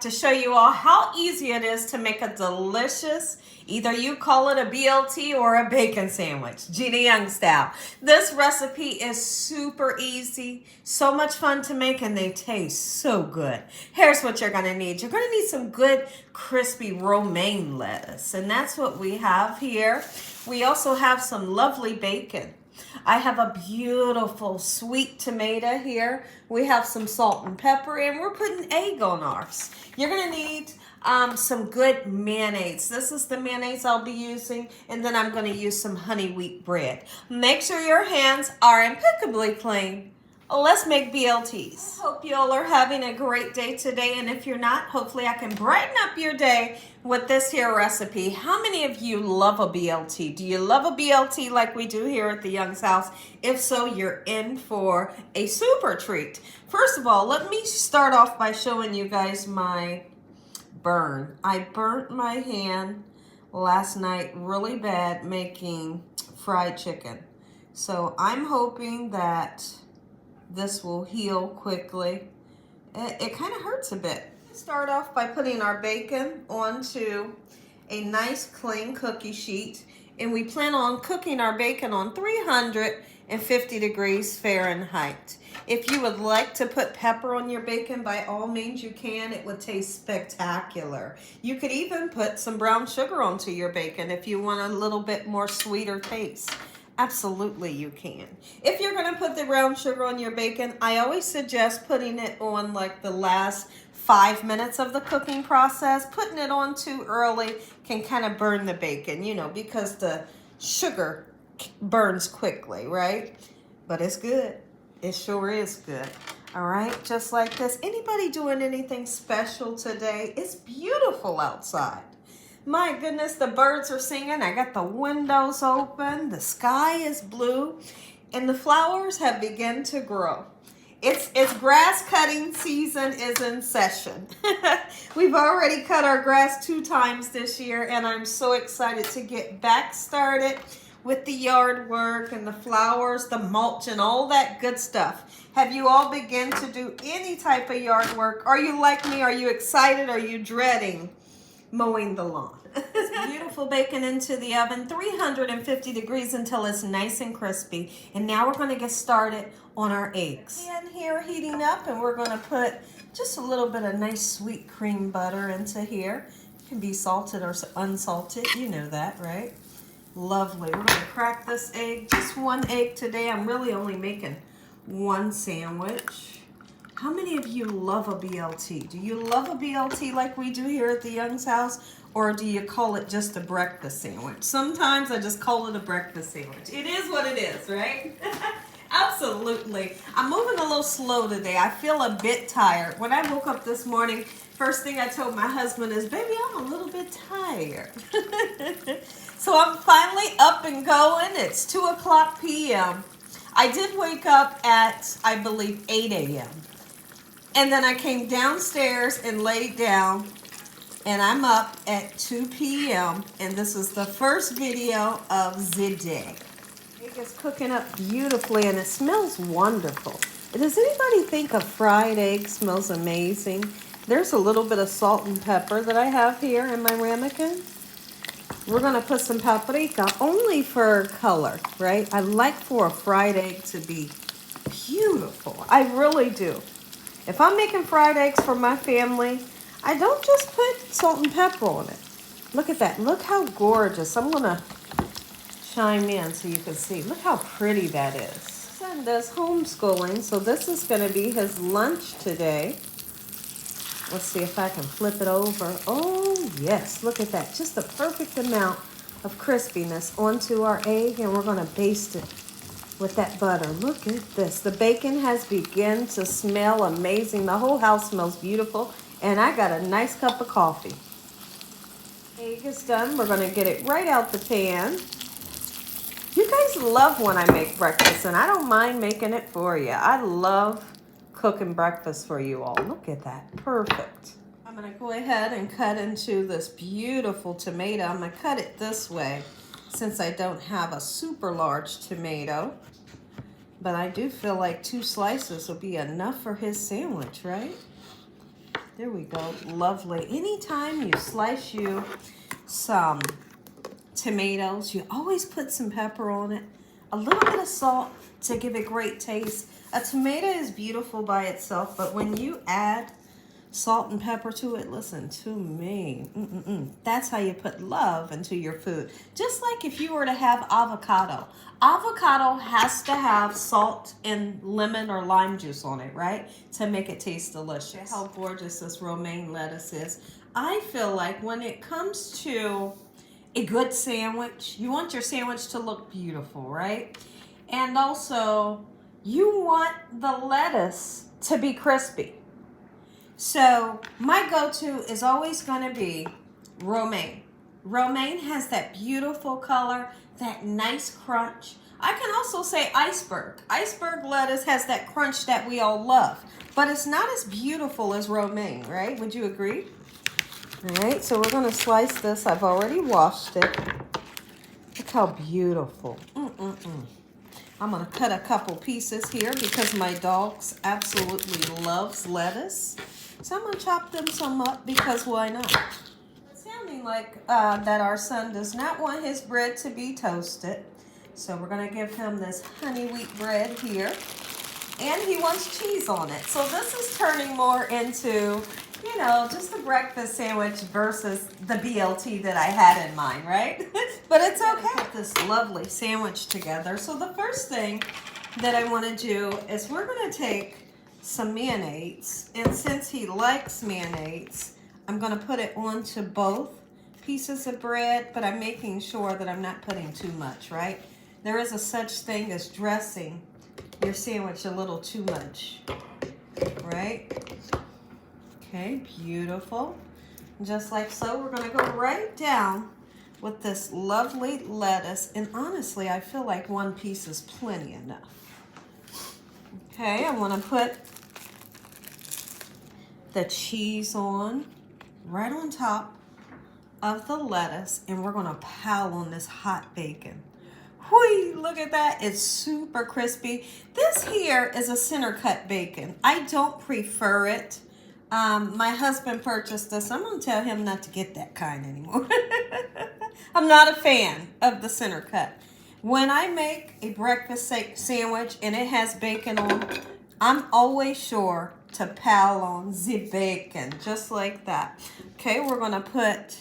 to show you all how easy it is to make a delicious, either you call it a BLT or a bacon sandwich, Gina Young style. This recipe is super easy, so much fun to make, and they taste so good. Here's what you're gonna need. You're gonna need some good crispy romaine lettuce, and that's what we have here. We also have some lovely bacon. I have a beautiful sweet tomato here. We have some salt and pepper, and we're putting egg on ours. You're gonna need some good mayonnaise. This is the mayonnaise I'll be using, and then I'm gonna use some honey wheat bread. Make sure your hands are impeccably clean. Let's make BLTs. Hope you all are having a great day today, and if you're not, hopefully I can brighten up your day with this here recipe. How many of you love a BLT? Do you love a BLT like we do here at the Young's house? If so, you're in for a super treat. First of all, let me start off by showing you guys my burn. I burnt my hand last night really bad making fried chicken. So I'm hoping that this will heal quickly. It kind of hurts a bit. Start off by putting our bacon onto a nice clean cookie sheet, and we plan on cooking our bacon on 350 degrees Fahrenheit. If you would like to put pepper on your bacon, by all means you can. It would taste spectacular. You could even put some brown sugar onto your bacon if you want a little bit more sweeter taste. Absolutely you can. If you're gonna put the brown sugar on your bacon, I always suggest putting it on like the last 5 minutes of the cooking process. Putting it on too early can kind of burn the bacon, you know, because the sugar burns quickly, right? But it's good. It sure is good. All right, just like this. Anybody doing anything special today? It's beautiful outside. My goodness, the birds are singing. I got the windows open. The sky is blue, and the flowers have begun to grow. It's grass cutting season is in session. We've already cut our grass 2 times this year, and I'm so excited to get back started with the yard work and the flowers, the mulch, and all that good stuff. Have you all begun to do any type of yard work? Are you like me? Are you excited? Are you dreading mowing the lawn? This beautiful bacon into the oven, 350 degrees until it's nice and crispy. And now we're going to get started on our eggs. And here heating up, and we're going to put just a little bit of nice sweet cream butter into here. It can be salted or unsalted, you know that, right? Lovely. We're going to crack this egg, just 1 egg today. I'm really only making 1 sandwich. How many of you love a BLT? Do you love a BLT like we do here at the Young's house? Or do you call it just a breakfast sandwich? Sometimes I just call it a breakfast sandwich. It is what it is, right? Absolutely. I'm moving a little slow today. I feel a bit tired. When I woke up this morning, first thing I told my husband is, baby, I'm a little bit tired. So I'm finally up and going. It's 2:00 p.m. I did wake up at, I believe, 8 a.m. And then I came downstairs and laid down, and I'm up at 2 p.m. and this is the first video of the day. It is cooking up beautifully, and it smells wonderful. Does anybody think a fried egg smells amazing? There's a little bit of salt and pepper that I have here in my ramekin. We're gonna put some paprika, only for color, right? I like for a fried egg to be beautiful. I really do. If I'm making fried eggs for my family, I don't just put salt and pepper on it. Look at that. Look how gorgeous. I'm going to chime in so you can see. Look how pretty that is. Son does homeschooling, so this is going to be his lunch today. Let's see if I can flip it over. Oh, yes. Look at that. Just the perfect amount of crispiness onto our egg, and we're going to baste it with that butter. Look at this. The bacon has begun to smell amazing. The whole house smells beautiful. And I got a nice cup of coffee. Egg is done. We're going to get it right out the pan. You guys love when I make breakfast, and I don't mind making it for you. I love cooking breakfast for you all. Look at that. Perfect. I'm going to go ahead and cut into this beautiful tomato. I'm going to cut it this way since I don't have a super large tomato. But I do feel like 2 slices will be enough for his sandwich, right? There we go. Lovely. Anytime you slice you some tomatoes, you always put some pepper on it. A little bit of salt to give it great taste. A tomato is beautiful by itself, but when you add salt and pepper to it, listen to me. That's how you put love into your food. Just like if you were to have avocado. Avocado has to have salt and lemon or lime juice on it, right? To make it taste delicious. How gorgeous this romaine lettuce is. I feel like when it comes to a good sandwich, you want your sandwich to look beautiful, right? And also, you want the lettuce to be crispy. So my go-to is always going to be romaine. Romaine has that beautiful color, that nice crunch. I can also say iceberg. Iceberg lettuce has that crunch that we all love, but it's not as beautiful as romaine, right? Would you agree? All right, so we're going to slice this. I've already washed it. Look how beautiful. I'm going to cut a couple pieces here because my dogs absolutely loves lettuce. So I'm going to chop them some up because why not? It's sounding like that our son does not want his bread to be toasted. So we're going to give him this honey wheat bread here. And he wants cheese on it. So this is turning more into, you know, just a breakfast sandwich versus the BLT that I had in mind, right? But it's okay. Put this lovely sandwich together. So the first thing that I want to do is we're going to take some mayonnaise, and since he likes mayonnaise, I'm going to put it onto both pieces of bread, but I'm making sure that I'm not putting too much, right? There is a such thing as dressing your sandwich a little too much, right? Okay, beautiful. Just like so, we're going to go right down with this lovely lettuce, and honestly, I feel like one piece is plenty enough. Okay, I want to put the cheese on, right on top of the lettuce, and we're going to pile on this hot bacon. Whee, look at that. It's super crispy. This here is a center cut bacon. I don't prefer it. My husband purchased this. I'm going to tell him not to get that kind anymore. I'm not a fan of the center cut. When I make a breakfast sandwich and it has bacon on, I'm always sure to pile on the bacon, just like that. Okay, we're going to put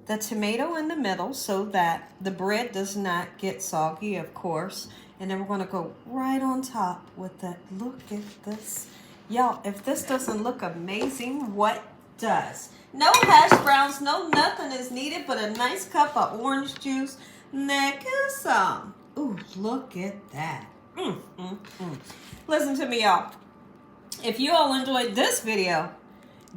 the tomato in the middle so that the bread does not get soggy, of course. And then we're going to go right on top with that. Look at this. Y'all, if this doesn't look amazing, what does? No hash browns, no nothing is needed but a nice cup of orange juice. Neck is some. Ooh, look at that. Listen to me, y'all. If you all enjoyed this video,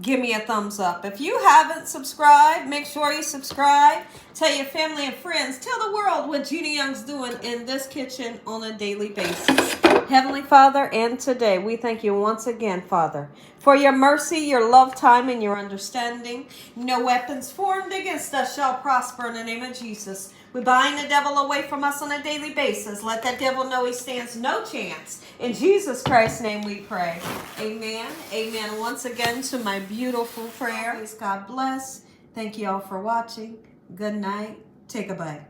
give me a thumbs up. If you haven't subscribed, make sure you subscribe. Tell your family and friends. Tell the world what Gina Young's doing in this kitchen on a daily basis. Heavenly Father, and today we thank you once again, Father, for your mercy, your love time, and your understanding. No weapons formed against us shall prosper in the name of Jesus. We bind the devil away from us on a daily basis. Let that devil know he stands no chance. In Jesus Christ's name we pray. Amen. Amen. Once again to my beautiful prayer. God bless. Thank you all for watching. Good night. Take a bite.